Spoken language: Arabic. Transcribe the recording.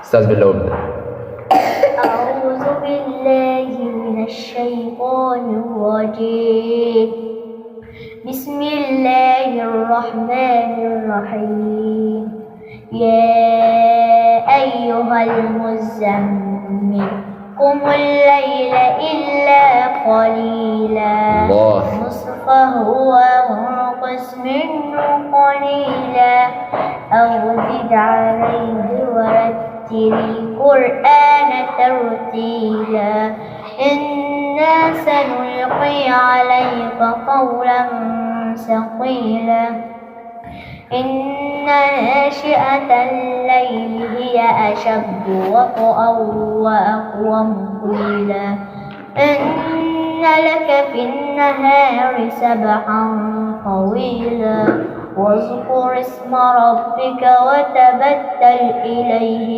استاذ بالله وابدأ. أعوذ بالله من الشيطان الرجيم. بسم الله الرحمن الرحيم. يا أيها المزمل قم الليل إلا قليلا نصفه وانقص منه قليلا أو زد عليه ورتل القرآن ترتيلا إنا سنلقي عليك قولا ثقيلا إن ناشئة الليل هي أشد وطئا وأقوم قيلا إن لك في النهار سبحا طويلا واذكر اسم ربك وتبتل إليه